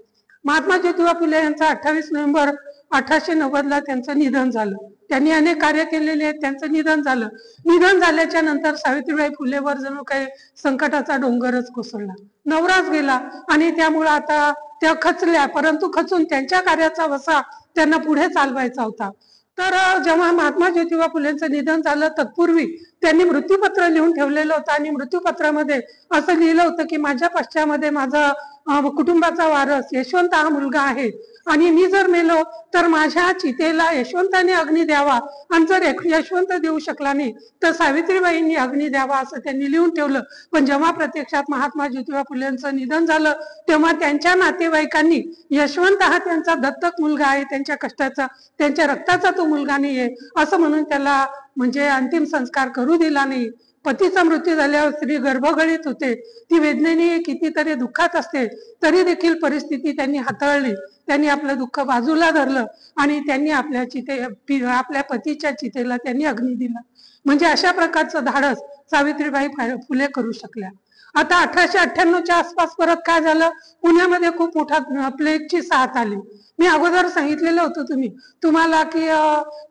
महात्मा ज्योतिबा फुले यांचं 28 नोव्हेंबर 1890 त्यांचं निधन झालं. त्यांनी अनेक कार्य केलेले आहेत, त्यांचं निधन झालं. निधन झाल्याच्या नंतर सावित्रीबाई फुलेवर जणू काही संकटाचा डोंगरच कोसळला, नवराच गेला आणि त्यामुळे आता त्या खचल्या, परंतु खचून त्यांच्या कार्याचा वसा त्यांना पुढे चालवायचा होता. तर जेव्हा महात्मा ज्योतिबा फुलेंचं निधन झालं तत्पूर्वी त्यांनी मृत्यूपत्र लिहून ठेवलेलं होतं आणि मृत्यूपत्रामध्ये असं लिहिलं होतं की माझ्या पश्चामध्ये माझा कुटुंबाचा वारस यशवंत हा मुलगा आहे आणि मी जर मेलो तर माझ्या चितेला यशवंताने अग्नी द्यावा आणि जर यशवंत देऊ शकला नाही तर सावित्रीबाईंनी अग्नी द्यावा असं त्यांनी लिहून ठेवलं. पण जेव्हा प्रत्यक्षात महात्मा ज्योतिबा फुलेंचं निधन झालं तेव्हा त्यांच्या नातेवाईकांनी यशवंत हा त्यांचा दत्तक मुलगा आहे, त्यांच्या कष्टाचा, त्यांच्या रक्ताचा तो मुलगा नाहीये असं म्हणून त्याला म्हणजे अंतिम संस्कार करू दिला नाही. पतीचा मृत्यू झाल्यावर स्त्री गर्भगळीत होते, ती वेदनेने कितीतरी दुःखात असते, तरी देखील परिस्थिती त्यांनी हाताळली. त्यांनी आपलं दुःख बाजूला धरलं आणि त्यांनी आपल्या पतीच्या चितेला त्यांनी अग्नी दिला. म्हणजे अशा प्रकारचं धाडस सावित्रीबाई फुले करू शकल्या. आता 1898च्या आसपास परत काय झालं, पुण्यामध्ये खूप मोठा प्लेगची साथ आली. मी अगोदर सांगितलेलं होतं तुम्हाला की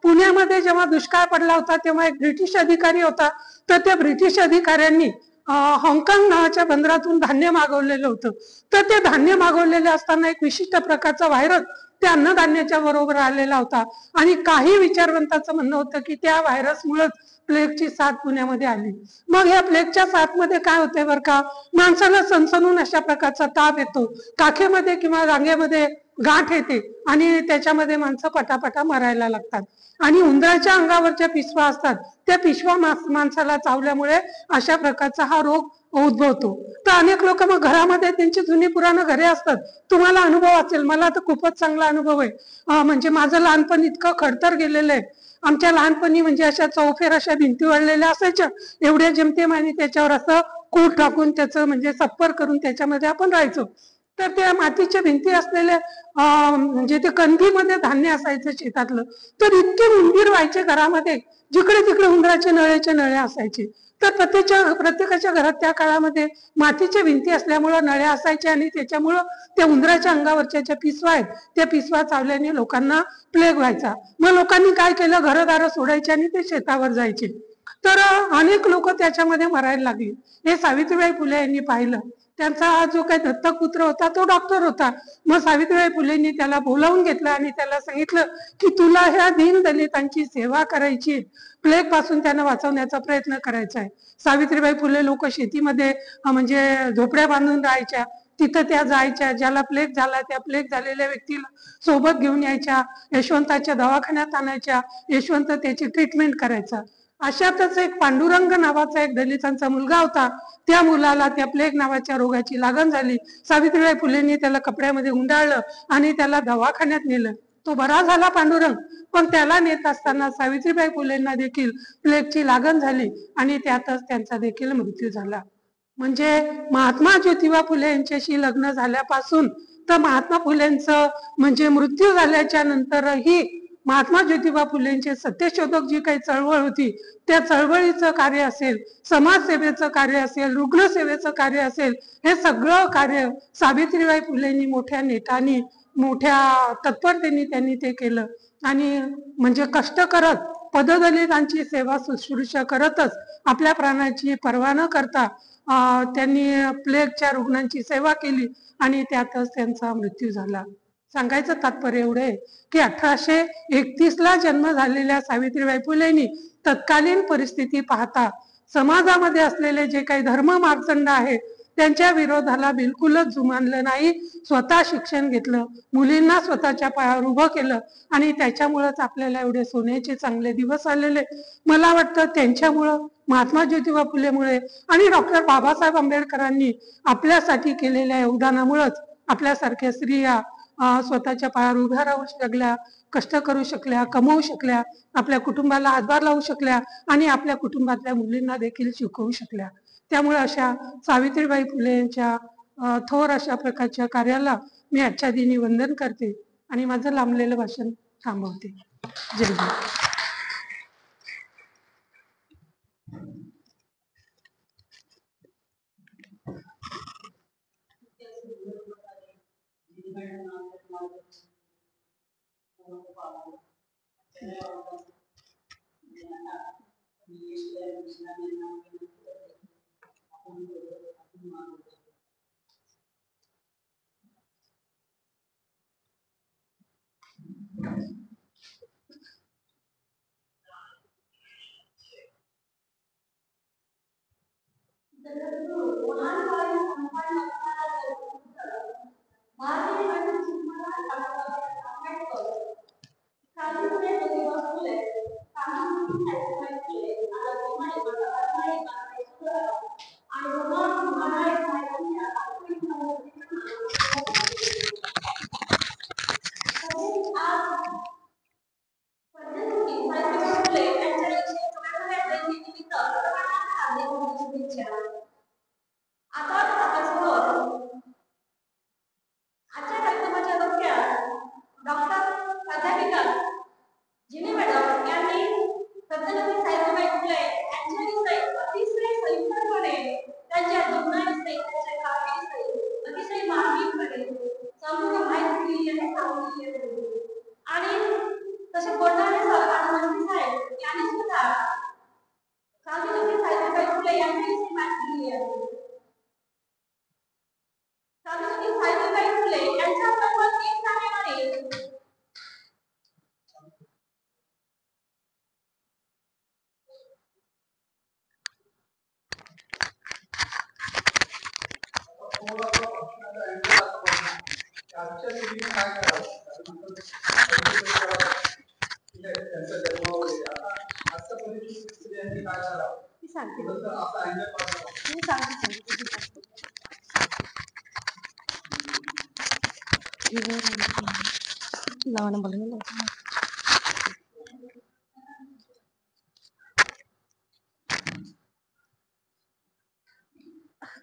पुण्यामध्ये जेव्हा दुष्काळ पडला होता तेव्हा एक ब्रिटिश अधिकारी होता, तर त्या ब्रिटिश अधिकाऱ्यांनी हाँगकाँग नावाच्या बंदरातून धान्य मागवलेलं होतं. तर ते धान्य मागवलेले असताना एक विशिष्ट प्रकारचा व्हायरस त्या अन्नधान्याच्या बरोबर आलेला होता आणि काही विचारवंतांचं म्हणणं होतं की त्या व्हायरसमुळेच प्लेगची साथ पुण्यामध्ये आली. मग या प्लेगच्या साथमध्ये काय होते बरं का, माणसाला सणसणून अशा प्रकारचा ताप येतो, काखेमध्ये किंवा रांगेमध्ये गाठ येते आणि त्याच्यामध्ये माणसं पटापटा मरायला लागतात आणि उंदराच्या अंगावरच्या पिशवा असतात त्या पिशवा माणसाला चावल्यामुळे अशा प्रकारचा हा रोग उद्भवतो. तर अनेक लोक मग घरामध्ये त्यांची जुनी पुराण घरे असतात, तुम्हाला अनुभव असेल, मला तर खूपच चांगला अनुभव आहे. म्हणजे माझं लहानपण इतकं खडतर गेलेलं आहे. आमच्या लहानपणी म्हणजे अशा चौफेर अशा भिंती वाढलेल्या असायच्या एवढ्या जेमतेम आणि त्याच्यावर असं कूट टाकून त्याचं म्हणजे सप्पर करून त्याच्यामध्ये आपण राहायचो. तर त्या मातीच्या भिंती असलेल्या म्हणजे ते कंदीमध्ये धान्य असायचं शेतातलं, तर इतके उंदीर व्हायचे घरामध्ये, जिकडे तिकडे उंदराचे नळे असायचे. तर प्रत्येकाच्या घरात त्या काळामध्ये मातीच्या भिंती असल्यामुळं नळ्या असायच्या आणि त्याच्यामुळं त्या उंदराच्या अंगावरच्या ज्या पिसवा आहेत त्या पिसवा चावल्याने लोकांना प्लेग व्हायचा. मग लोकांनी काय केलं, घरदारं सोडायचे आणि ते शेतावर जायचे. तर अनेक लोक त्याच्यामध्ये मरायला लागली. हे सावित्रीबाई फुले यांनी पाहिलं. त्यांचा जो काही दत्तक पुत्र होता तो डॉक्टर होता. मग सावित्रीबाई फुलेंनी त्याला बोलावून घेतलं आणि त्याला सांगितलं की तुला ह्या दीन दलितांची सेवा करायची, प्लेग पासून त्यांना वाचवण्याचा प्रयत्न करायचा आहे. सावित्रीबाई फुले लोक शेतीमध्ये म्हणजे झोपड्या बांधून राहायच्या, तिथं त्या जायच्या, ज्याला प्लेग झाला त्या प्लेग झालेल्या व्यक्तीला सोबत घेऊन यायच्या, यशवंताच्या दवाखान्यात आणायच्या, यशवंत त्याची ट्रीटमेंट करायचा. अशातच एक पांडुरंग नावाचा एक दलितांचा मुलगा होता. त्या मुलाला त्या प्लेग नावाच्या रोगाची लागण झाली. सावित्रीबाई फुलेंनी त्याला कपड्यामध्ये गुंडाळलं आणि त्याला दवाखान्यात नेलं. तो बरा झाला पांडुरंग, पण त्याला नेत असताना सावित्रीबाई फुलेंना देखील प्लेगची लागण झाली आणि त्यातच त्यांचा देखील मृत्यू झाला. म्हणजे महात्मा ज्योतिबा फुले यांच्याशी लग्न झाल्यापासून तर महात्मा फुलेंचं म्हणजे मृत्यू झाल्याच्या नंतरही महात्मा ज्योतिबा फुलेंचे सत्यशोधक जी काही चळवळ होती, त्या चळवळीचं कार्य असेल, समाजसेवेचं कार्य असेल, रुग्णसेवेचं कार्य असेल, हे सगळं कार्य सावित्रीबाई फुलेंनी मोठ्या नेटाने मोठ्या तत्परतेने त्यांनी ते केलं. आणि म्हणजे कष्ट करत पददलितांची सेवा शुश्रूषा करतच आपल्या प्राणाची पर्वा न करता त्यांनी प्लेगच्या रुग्णांची सेवा केली आणि त्यातच त्यांचा मृत्यू झाला. सांगायचं तात्पर्य एवढे की 1831 ला जन्म झालेल्या सावित्रीबाई फुलेंनी तत्कालीन परिस्थिती पाहता समाजामध्ये असलेले जे काही धर्म मार्तंड आहेत त्यांच्या विरोधाला बिलकुलच जुमानलं नाही. स्वतः शिक्षण घेतलं, मुलींना स्वतःच्या पायावर उभं केलं आणि त्याच्यामुळेच आपल्याला एवढे सोन्याचे चांगले दिवस आलेले. मला वाटतं त्यांच्यामुळं, महात्मा ज्योतिबा फुलेमुळे आणि डॉक्टर बाबासाहेब आंबेडकरांनी आपल्यासाठी केलेल्या योगदानामुळेच आपल्यासारख्या स्त्रिया स्वतःच्या पायावर उभ्या राहू शकल्या, कष्ट करू शकल्या, कमवू शकल्या, आपल्या कुटुंबाला हातभार लावू शकल्या आणि आपल्या कुटुंबातल्या मुलींना देखील शिकवू शकल्या. त्यामुळे अशा सावित्रीबाई फुलेंच्या थोर अशा प्रकारच्या कार्याला मी आजच्या दिनी वंदन करते आणि माझं लांबलेलं भाषण थांबवते. जय हिंद.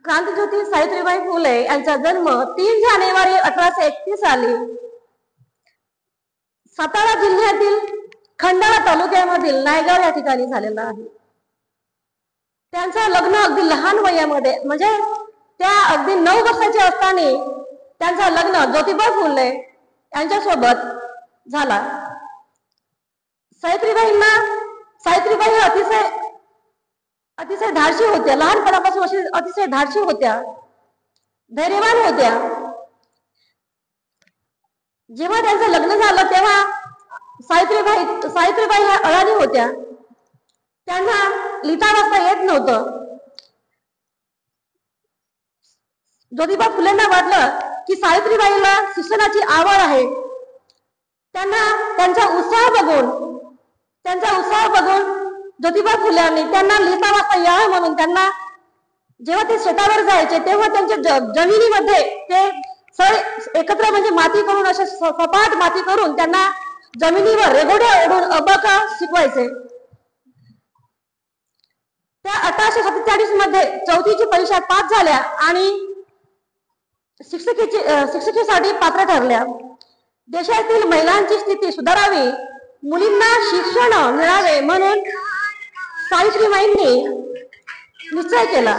क्रांतिज्योती सावित्रीबाई फुले यांचा जन्म 3 जानेवारी 1831 साली सातारा जिल्ह्यातील खंडाळा तालुक्यामधील नायगाव या ठिकाणी झालेला आहे. त्यांचं लग्न अगदी लहान वयामध्ये म्हणजे त्या अगदी 9 वर्षाचे असताना त्यांचं लग्न ज्योतिबा फुले यांच्यासोबत झाला. सावित्रीबाई अतिशय धाडशी होत्या. लहानपणापासून अतिशय धाडशी होत्या, धैर्यवान होत्या. जेव्हा त्यांचं लग्न झालं तेव्हा सावित्रीबाई ह्या अडाणी होत्या. त्यांना लिहिता वाचता येत नव्हतं. ज्योतिबा फुलेंना वाटलं की सावित्रीबाईला शिक्षणाची आवड आहे. त्यांचा उत्साह बघून ज्योतिबा फुल्यांनी त्यांना लिहिता वाचता यावं म्हणून त्यांना जेव्हा ते शेतावर जायचे तेव्हा त्यांच्या जमिनीमध्ये ते सर एकत्र म्हणजे माती करून असे सपाट माती करून त्यांना जमिनीवर रेघोड्या ओढून अबका शिकवायचे. त्या 1847 मध्ये चौथीची परीक्षा पास झाल्या आणि शिक्षकीसाठी पात्र ठरल्या. देशातील महिलांची स्थिती सुधारावी, मुलींना शिक्षण मिळावे म्हणून सावित्रीबाईंनी निश्चय केला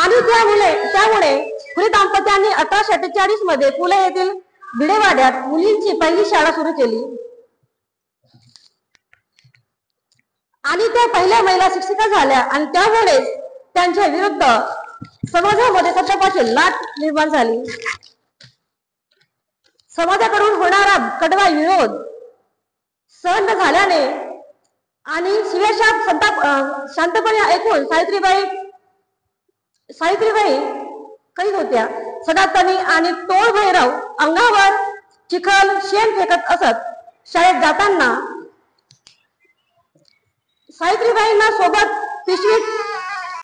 आणि त्यामुळे फुले दाम्पत्यांनी 1848 मध्ये पुणे येथील भिडेवाड्यात मुलींची पहिली शाळा सुरू केली आणि त्या पहिल्या महिला शिक्षिका झाल्या आणि त्यामुळे त्यांच्या विरुद्ध समाजामध्ये संतापाची लाट निर्माण झाली. समाजाकडून होणारा कडवा विरोध सहन झाल्याने आणि शिवेशाप शांतपणे ऐकून सावित्रीबाई काही होत्या. सनातनी आणि टोळ भैरव अंगावर चिखल शेण फेकत असत. शाळेत जाताना सावित्रीबाईंना सोबत पिशवीत